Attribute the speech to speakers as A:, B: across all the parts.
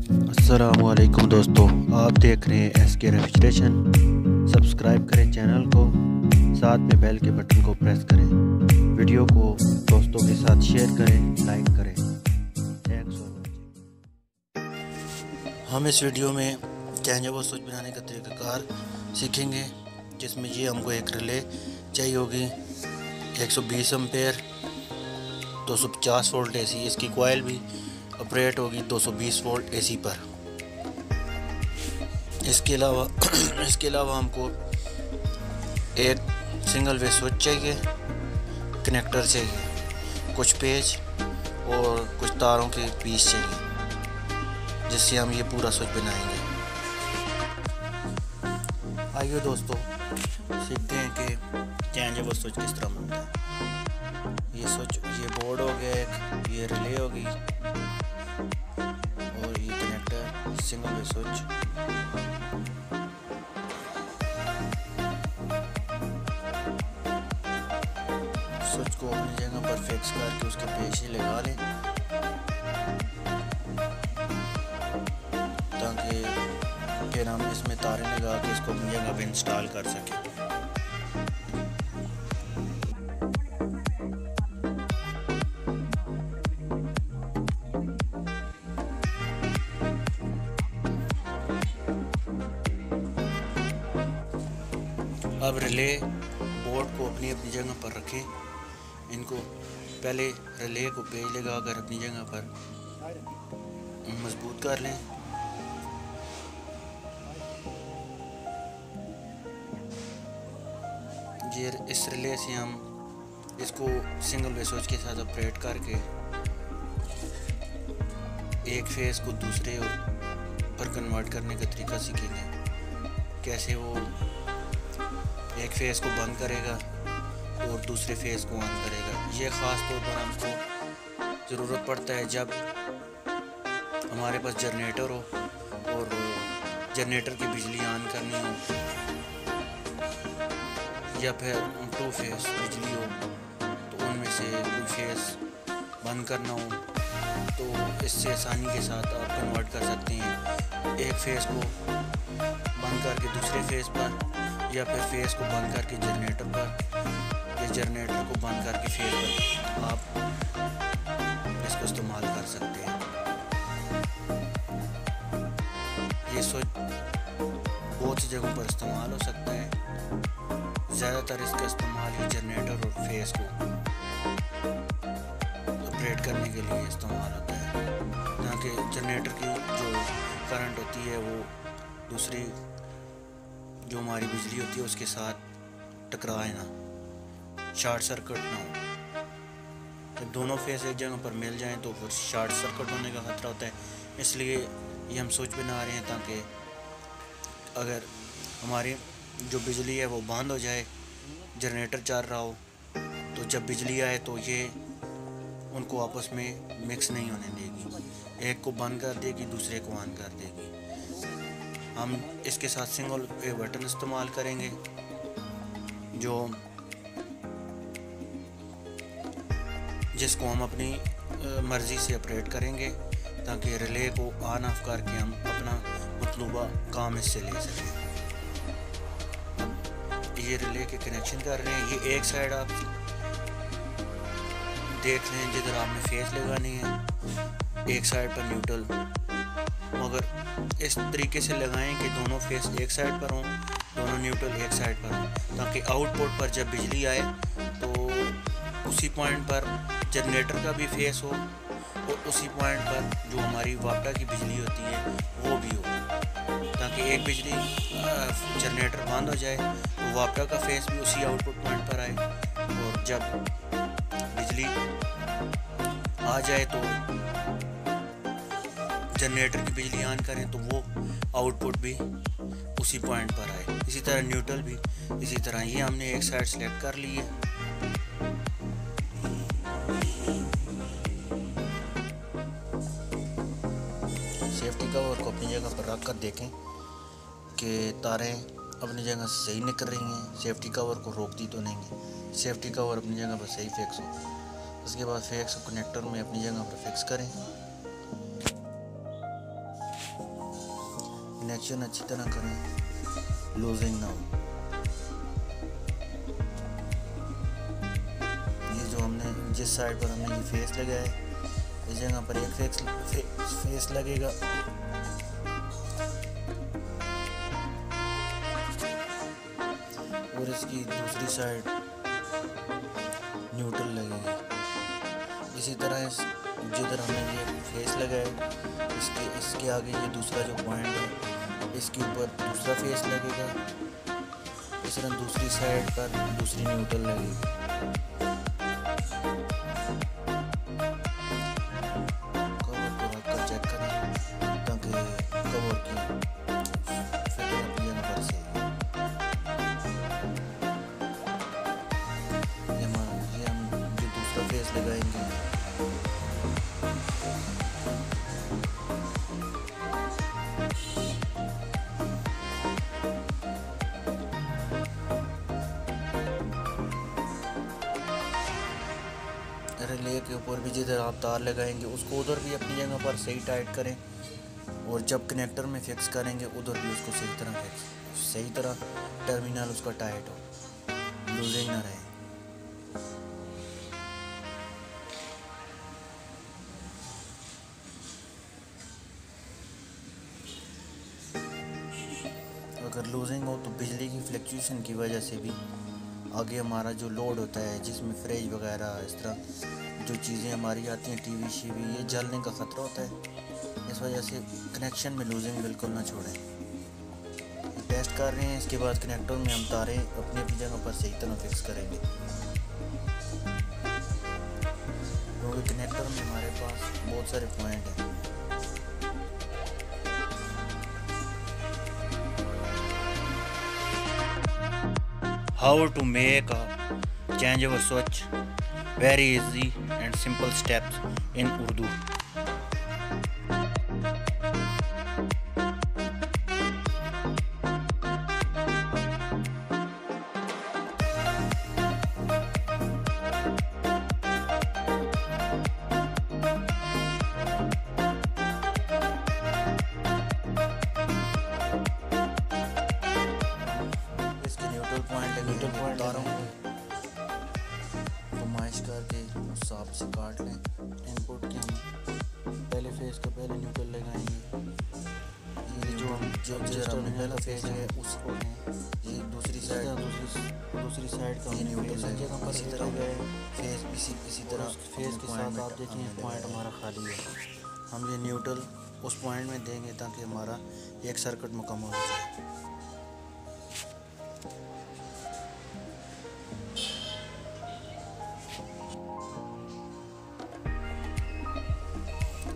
A: अस्सलामुअलैकुम दोस्तों, आप देख रहे हैं एस के रेफ्रिजरेशन। सब्सक्राइब करें चैनल को, साथ में बेल के बटन को प्रेस करें। वीडियो को दोस्तों के साथ शेयर करें, लाइक करें। Thanks for watching. हम इस वीडियो में चेंजेबल स्विच बनाने का तरीक़ाकार सीखेंगे, जिसमें ये हमको एक रिले चाहिए होगी 120 एम्पेयर 250 वोल्ट AC। इसकी कॉइल भी अप्रेट होगी 220 वोल्ट AC पर। इसके अलावा हमको एक सिंगल वे स्विच चाहिए, कनेक्टर चाहिए, कुछ पेज और कुछ तारों के पीस चाहिए, जिससे हम ये पूरा स्विच बनाएंगे। आइए दोस्तों, सीखते हैं कि चेंजेबल स्विच किस तरह बनता है। ये स्विच, ये बोर्ड हो गया एक, ये रिले होगी और ये connector, single way switch. Switch को अपनी जगह पर फिक्स करके उसके पेच लगा लें, ताकि फिर हम इसमें तारें लगा के इसको अपनी जगह पर इंस्टॉल कर सकें। अब रिले बोर्ड को अपनी जगह पर रखें। इनको पहले रिले को पेज लगाकर अपनी जगह पर मजबूत कर लें। ये इस रिले से हम इसको सिंगल वे स्विच के साथ ऑपरेट करके एक फेस को दूसरे पर कन्वर्ट करने का तरीका सीखेंगे। कैसे वो एक फेस को बंद करेगा और दूसरे फेस को ऑन करेगा। ये ख़ास तौर पर हमको ज़रूरत पड़ता है जब हमारे पास जनरेटर हो और जनरेटर की बिजली ऑन करनी हो, या फिर 2 फेस बिजली हो तो उनमें से कोई फेस बंद करना हो, तो इससे आसानी के साथ आप कन्वर्ट कर सकते हैं। एक फेस को बंद करके दूसरे फेस पर, या फिर फेस को बंद करके जनरेटर पर, या जनरेटर को बंद करके फेस पर आप इसको इस्तेमाल कर सकते हैं। ये स्विच बहुत सी जगहों पर इस्तेमाल हो सकता है। ज़्यादातर इसका इस्तेमाल ही जनरेटर और फेस को ऑपरेट करने के लिए इस्तेमाल होता है, ताकि जनरेटर की जो करंट होती है वो दूसरी जो हमारी बिजली होती है उसके साथ टकराए ना, शॉर्ट सर्किट ना हो। जब दोनों फेस एक जगह पर मिल जाएं तो फिर शॉर्ट सर्किट होने का खतरा होता है। इसलिए ये हम स्विच बना रहे हैं, ताकि अगर हमारी जो बिजली है वो बंद हो जाए, जनरेटर चल रहा हो, तो जब बिजली आए तो ये उनको आपस में मिक्स नहीं होने देगी। एक को बंद कर देगी, दूसरे को ऑन कर देगी। हम इसके साथ सिंगल वे बटन इस्तेमाल करेंगे, जिसको हम अपनी मर्ज़ी से ऑपरेट करेंगे, ताकि रिले को ऑन ऑफ करके हम अपना मतलूबा काम इससे ले सकें। ये रिले के कनेक्शन कर रहे हैं। ये एक साइड आप देख लें जिधर आपने फेस लगानी है, एक साइड पर न्यूट्रल, मगर इस तरीके से लगाएं कि दोनों फेस एक साइड पर हों, दोनों न्यूट्रल एक साइड पर हों, ताकि आउटपुट पर जब बिजली आए तो उसी पॉइंट पर जनरेटर का भी फेस हो और उसी पॉइंट पर जो हमारी वापडा की बिजली होती है वो भी हो, ताकि एक बिजली जनरेटर बंद हो जाए तो वापडा का फेस भी उसी आउटपुट पॉइंट पर आए, और जब बिजली आ जाए तो जनरेटर की बिजली ऑन करें तो वो आउटपुट भी उसी पॉइंट पर आए। इसी तरह न्यूट्रल भी इसी तरह। ये हमने एक साइड सेलेक्ट कर ली है। सेफ्टी कवर को अपनी जगह पर रख कर देखें कि तारें अपनी जगह से सही निकल रही हैं, सेफ्टी कवर को रोकती तो नहीं है। सेफ्टी कवर अपनी जगह पर सही फिक्स हो। उसके बाद फिक्स कनेक्टर में अपनी जगह पर फिक्स करें। कनेक्शन अच्छी तरह करें, लूजिंग ना हो। ये जो हमने जिस साइड पर हमने ये फेस लगाया है, इस जगह पर एक फेस लगेगा, और इसकी दूसरी साइड न्यूट्रल लगेगी। इसी तरह जिधर हमने ये फेस लगाया, इसके आगे ये दूसरा जो पॉइंट है, इसके ऊपर दूसरा फेस लगेगा। इस तरह दूसरी साइड पर दूसरी न्यूट्रल लगेगी। कवर को रखकर चेक करें ताकि कवर की फिटिंग अपनी जगह पर सही है। ये हम जो दूसरा फेस लगाएंगे, रिले के ऊपर भी जिधर आप तार लगाएंगे उसको उधर भी अपनी जगह पर सही टाइट करें, और जब कनेक्टर में फिक्स करेंगे उधर भी उसको सही तरह टर्मिनल उसका टाइट हो, लूजिंग ना रहे। अगर लूजिंग हो तो बिजली की फ्लक्चुएशन की वजह से भी आगे हमारा जो लोड होता है, जिसमें फ्रिज वगैरह इस तरह जो चीज़ें हमारी आती हैं, टीवी शीवी, ये जलने का ख़तरा होता है। इस वजह से कनेक्शन में लूजिंग बिल्कुल ना छोड़ें। टेस्ट कर रहे हैं, इसके बाद कनेक्टर में हम तारें अपनी अपनी जगह पर सही तरह फिक्स करेंगे, क्योंकि कनेक्टर में हमारे पास बहुत सारे पॉइंट हैं। How to make a changeover switch, very easy and simple steps in Urdu. Neutral point आ रहा हूँ, घुमाइश करके उस हिसाब से काट लें। इनपुट के हम पहले फेस का पहले न्यूट्रल लगाएंगे। ये जो हम हमने पहला फेस है उसको ये दूसरी साइड का ये न्यूट्रल जगह पर इसी तरह गए फेस इसी तरह फेस के साथ आप देखें पॉइंट हमारा खाली है। हम ये न्यूट्रल उस पॉइंट में देंगे ताकि हमारा एक सर्किट मुकम्मल हो जाए।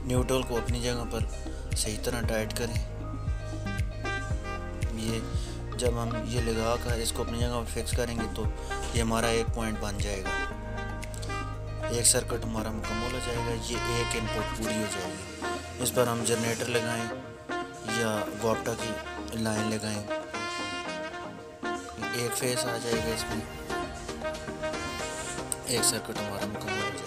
A: न्यूट्रल को अपनी जगह पर सही तरह टाइट करें। ये जब हम ये लगा कर इसको अपनी जगह पर फिक्स करेंगे तो ये हमारा एक पॉइंट बन जाएगा, एक सर्किट हमारा मुकम्मल हो जाएगा। ये एक इनपुट पूरी हो जाएगी। इस पर हम जनरेटर लगाएं या गोप्टा की लाइन लगाएं, एक फेस आ जाएगा, इसमें एक सर्किट हमारा मुकम्मल हो जाएगा।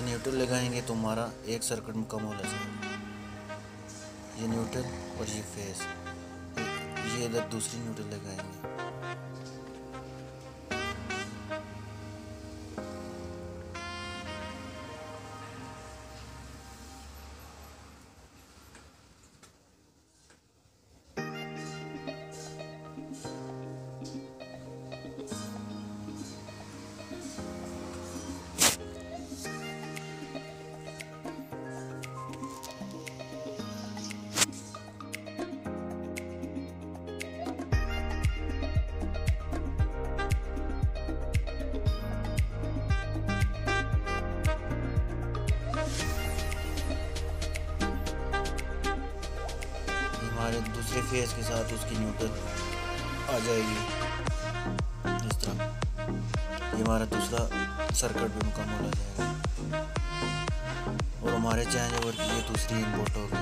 A: न्यूट्रल लगाएंगे तो हमारा एक सर्किट मुकम्मल हो जाएगा। ये न्यूट्रल और ये फेस, ये इधर दूसरी न्यूट्रल लगाएंगे। दूसरे फेस के साथ उसकी न्यूट्रल आ जाएगी। इस तरह ये हमारा दूसरा सर्किट भी मुकम्मल हो जाएगा और हमारे चेंज ओवर की ये दूसरी इनपुट होगी।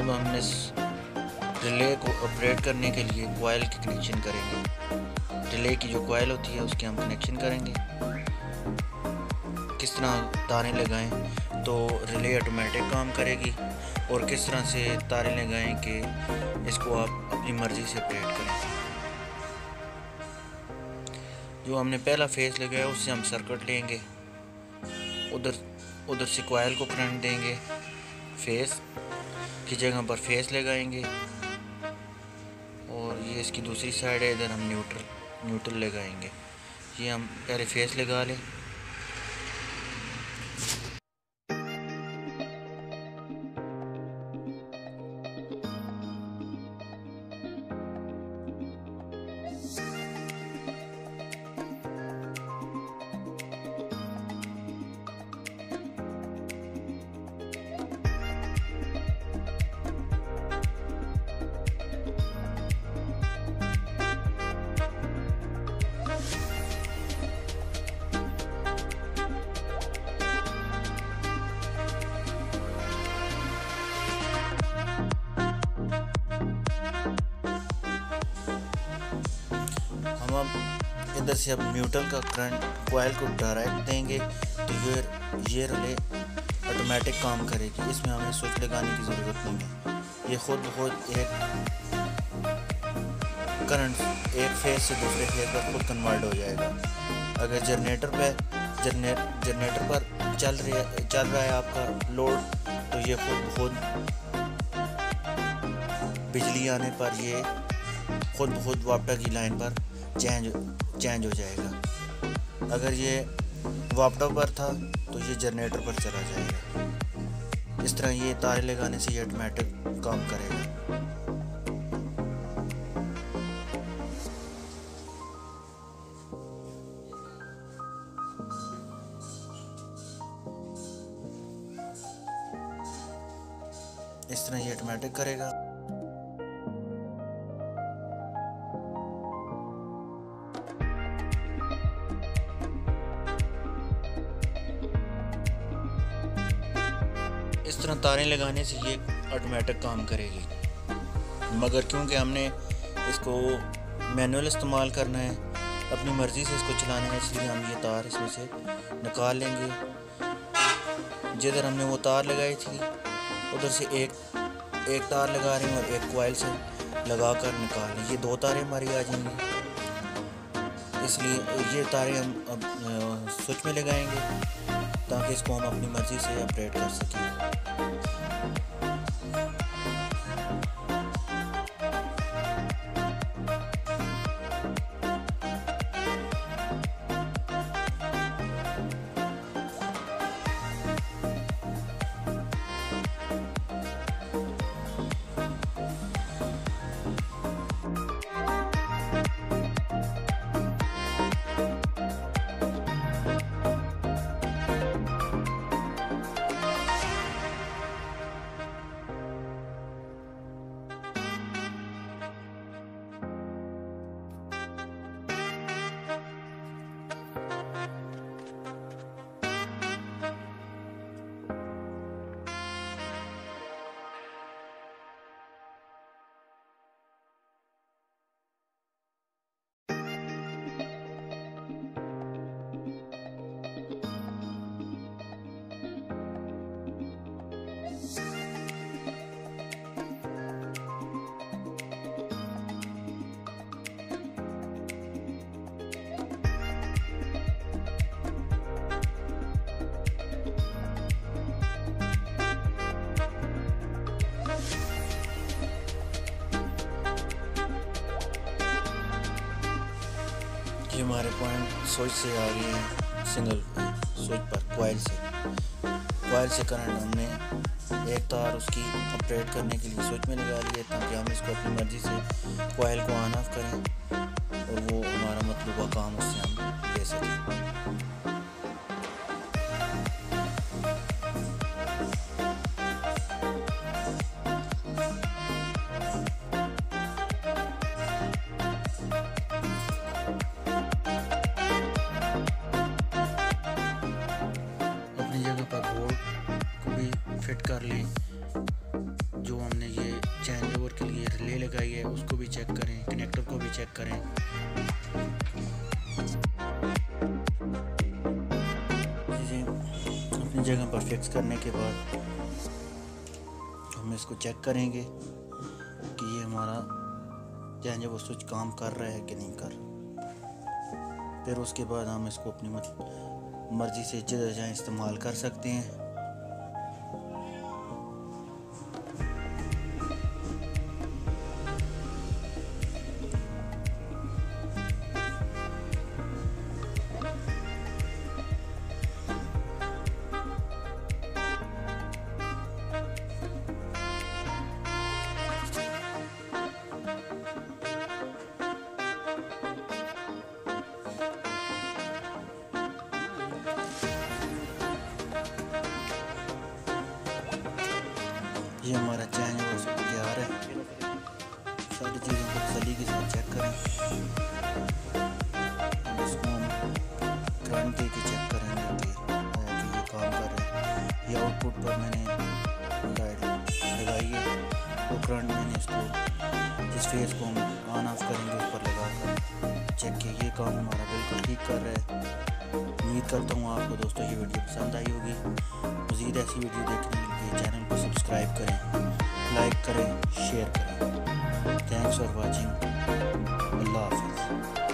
A: अब हमने इस रिले को ऑपरेट करने के लिए कॉइल की कनेक्शन करेंगे। रिले की जो कॉइल होती है उसके हम कनेक्शन करेंगे। किस तरह तारें लगाएं तो रिले ऑटोमेटिक काम करेगी और किस तरह से तारें लगाएं कि इसको आप अपनी मर्ज़ी से ऑपरेट करें। जो हमने पहला फेस लगाया उससे हम सर्किट लेंगे, उधर से कॉइल को करंट देंगे, फेस की जगह पर फेस लगाएंगे और ये इसकी दूसरी साइड है, इधर हम न्यूट्रल लगाएंगे। ये हम पहले फेस लगा लें। हम इधर से अब न्यूट्रल का करंट कॉइल को डायरेक्ट देंगे तो ये रिले ऑटोमेटिक काम करेगी। इसमें हमें स्विच लगाने की ज़रूरत नहीं है। ये खुद ब खुद एक करंट एक फेस से दूसरे फेस पर खुद कन्वर्ट हो जाएगा। अगर जनरेटर पर चल रहा है आपका लोड तो ये खुद ब खुद बिजली आने पर ये खुद ब खुद वापटा की लाइन पर चेंज हो जाएगा। अगर ये वापटा पर था तो ये जनरेटर पर चला जाएगा। इस तरह ये तारे लगाने से ये ऑटोमेटिक काम करेगा। इस तरह ये ऑटोमेटिक करेगा। इस तरह तारें लगाने से ये ऑटोमेटिक काम करेगी, मगर क्योंकि हमने इसको मैनुअल इस्तेमाल करना है, अपनी मर्ज़ी से इसको चलाना है, इसलिए हम ये तार इसमें से निकाल लेंगे। जिधर हमने वो तार लगाई थी उधर से एक तार लगा रहे हैं और एक कॉइल से लगा कर निकाल लें। ये दो तारें हमारी आ जाएंगी, इसलिए ये तारें हम अब स्विच में लगाएंगे ताकि इसको हम अपनी मर्ज़ी से ऑपरेट कर सकें। हमारे पॉइंट स्विच से आ गए हैं सिंगल स्विच पर कॉइल से करंट हमने एक तार उसकी ऑपरेट करने के लिए स्विच में लगा लिया ताकि हम इसको अपनी मर्ज़ी से कॉइल को ऑन ऑफ करें और वो हमारा मतलूबा काम उससे हम ले सकें। अपनी जगह पर बोर्ड को भी फिट कर लें। जो हमने ये चेंज ओवर के लिए रिले लगाई है उसको भी चेक करें, कनेक्टर को भी चेक करें। चीज़ें अपनी जगह पर फिक्स करने के बाद हम इसको चेक करेंगे कि ये हमारा चेंज ओवर स्विच काम कर रहा है कि नहीं कर रहा। फिर उसके बाद हम इसको अपनी मर्ज़ी से जिधर चाहें इस्तेमाल कर सकते हैं। ये हमारा चेंज ओवर सब तैयार है। सारी चीज़ों को तसल्ली के साथ चेक करें। इसको हम करंट दे के चेक करेंगे कि ये काम कर रहे हैं। ये आउटपुट पर मैंने लाइट लगाई है और करंट मैंने इसको जिस फेस को हम ऑन ऑफ करेंगे उस पर लगा कर चेक किया। ये काम हमारा बिल्कुल ठीक कर रहा है। उम्मीद करता हूँ आपको दोस्तों ये वीडियो पसंद आई होगी। मज़ीद ऐसी वीडियो देखने के लिए चैनल को सब्सक्राइब करें, लाइक करें, शेयर करें। Thanks for watching. अल्लाह हाफ़िज़।